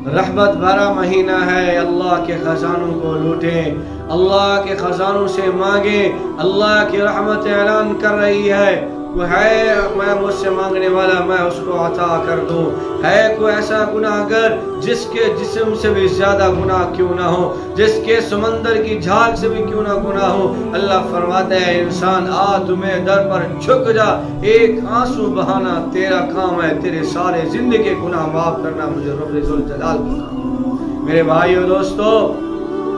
رحمت بھرا مہینہ ہے، اللہ کے خزانوں کو لوٹیں، اللہ کے خزانوں سے مانگیں، اللہ کی رحمت اعلان کر رہی ہے، وہ ہے میں مجھ سے مانگنے والا میں اس کو عطا کر دوں۔ ہے کوئی ایسا گناہگر جس کے جسم سے بھی زیادہ گناہ کیوں نہ ہو، جس کے سمندر کی جھاگ سے بھی کیوں نہ گناہ ہو، اللہ فرماتا ہے انسان آ تمہیں در پر جھک جا، ایک آنسو بہانا تیرا کام ہے، تیرے سارے زندگی کے گناہ معاف کرنا مجھے رب ذوالجلال کا کام۔ میرے بھائیو دوستو،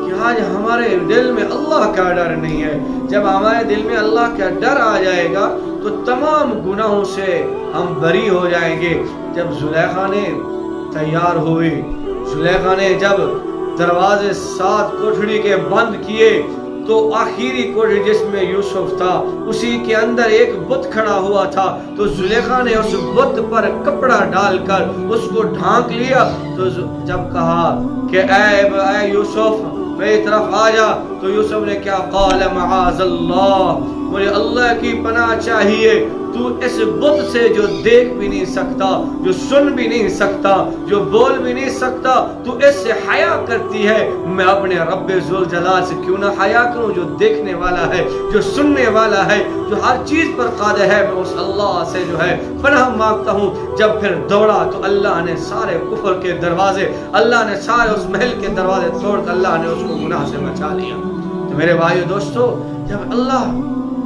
کہ آج ہمارے دل میں اللہ کا ڈر نہیں ہے۔ جب ہمارے دل میں اللہ کا ڈر آ جائے گا تو تمام گناہوں سے ہم بری ہو جائیں گے۔ جب زلیخا نے تیار ہوئی، زلیخا نے جب دروازے 7 کوٹھڑی کے بند کیے تو آخری کوٹھڑی جس میں یوسف تھا اسی کے اندر ایک بت کھڑا ہوا تھا، تو زلیخا نے اس بت پر کپڑا ڈال کر اس کو ڈھانک لیا۔ تو جب کہا کہ اے یوسف میری طرف آ جا، تو یوسف نے کیا قال معاذ اللہ، مجھے اللہ کی پناہ چاہیے، تو اس بت سے جو دیکھ بھی نہیں سکتا، جو سن بھی نہیں سکتا، جو بول بھی نہیں سکتا، تو اس سے حیا کرتی ہے، میں اپنے رب ذوالجلال سے کیوں نہ حیا کروں جو دیکھنے والا ہے، جو سننے والا ہے، جو ہر چیز پر قادر ہے۔ میں اس اللہ سے جو ہے پناہ مانگتا ہوں۔ جب پھر دوڑا تو اللہ نے سارے کفر کے دروازے، اللہ نے سارے اس محل کے دروازے توڑ کر اللہ نے اس کو گناہ سے بچا لیا۔ تو میرے بھائیو دوستو، جب اللہ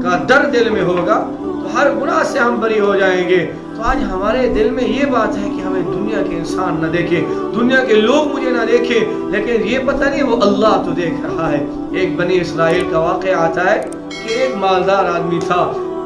کا ڈر دل میں ہوگا تو ہر گناہ سے ہم بری ہو جائیں گے۔ تو آج ہمارے دل میں یہ بات ہے کہ ہمیں دنیا کے انسان نہ دیکھیں، دنیا کے لوگ مجھے نہ دیکھیں، لیکن یہ پتہ نہیں وہ اللہ تو دیکھ رہا ہے۔ ایک بنی اسرائیل کا واقعہ آتا ہے کہ ایک مالدار آدمی تھا،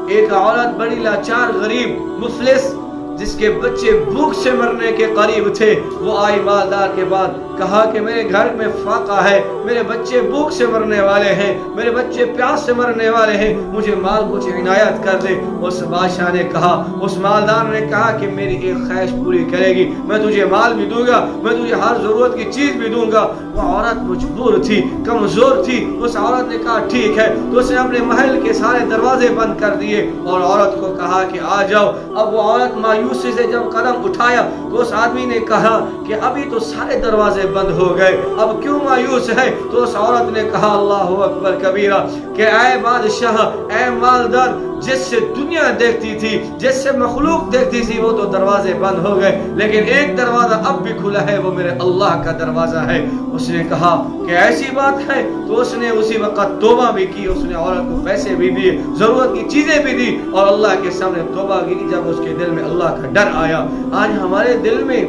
ایک عورت بڑی لاچار غریب مفلس جس کے بچے بھوک سے مرنے کے قریب تھے، وہ آئی مالدار کے بعد کہا کہ میرے گھر میں فاقہ ہے، میرے بچے بھوک سے مرنے والے ہیں، میرے بچے پیاس سے مرنے والے ہیں، مجھے مال کچھ عنایت کر دے۔ اس بادشاہ نے کہا، اس مالدار نے کہا کہ میری ایک خواہش پوری کرے گی، میں تجھے مال بھی دوں گا، میں تجھے ہر ضرورت کی چیز بھی دوں گا۔ وہ عورت مجبور تھی، کمزور تھی، اس عورت نے کہا ٹھیک ہے۔ تو اس نے اپنے محل کے سارے دروازے بند کر دیے اور عورت کو کہا کہ آ جاؤ۔ اب وہ عورت مایوسی سے جب قدم اٹھایا تو اس آدمی نے کہا کہ ابھی تو سارے دروازے بند ہو گئے، اب کیوں مایوس ہے؟ تو اس عورت نے کہا اللہ اکبر کبیرہ کہ اے بادشاہ، اے مالدار، جس سے دنیا دیکھتی تھی، جس سے مخلوق دیکھتی تھی، وہ تو دروازے بند ہو گئے، لیکن ایک دروازہ اب بھی کھلا ہے، وہ میرے اللہ کا دروازہ ہے۔ اس نے کہا کہ ایسی بات ہے؟ تو اس نے اسی وقت توبہ بھی کی، اس نے عورت کو پیسے بھی دیے، ضرورت کی چیزیں بھی دی اور اللہ کے سامنے توبہ کی۔ جب اس کے دل میں اللہ کا ڈر آیا، آج ہمارے دل میں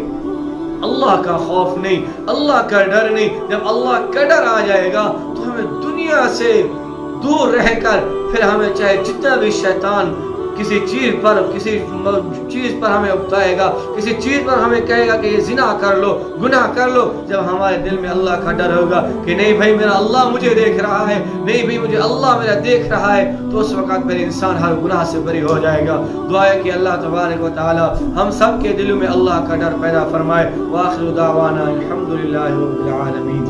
اللہ کا خوف نہیں، اللہ کا ڈر نہیں، جب اللہ کا ڈر آ جائے گا تو ہمیں دنیا سے دور رہ کر، پھر ہمیں چاہے جتنا بھی شیطان کسی چیز پر ہمیں اکتائے گا، کسی چیز پر ہمیں کہے گا کہ یہ زنا کر لو، گناہ کر لو، جب ہمارے دل میں اللہ کا ڈر ہوگا کہ نہیں بھائی میرا اللہ مجھے دیکھ رہا ہے، نہیں بھائی مجھے اللہ میرا دیکھ رہا ہے، تو اس وقت پھر انسان ہر گناہ سے بری ہو جائے گا۔ دعا ہے کہ اللہ تبارک و تعالی ہم سب کے دلوں میں اللہ کا ڈر پیدا فرمائے۔ وآخر دعوانا الحمدللہ رب العالمین۔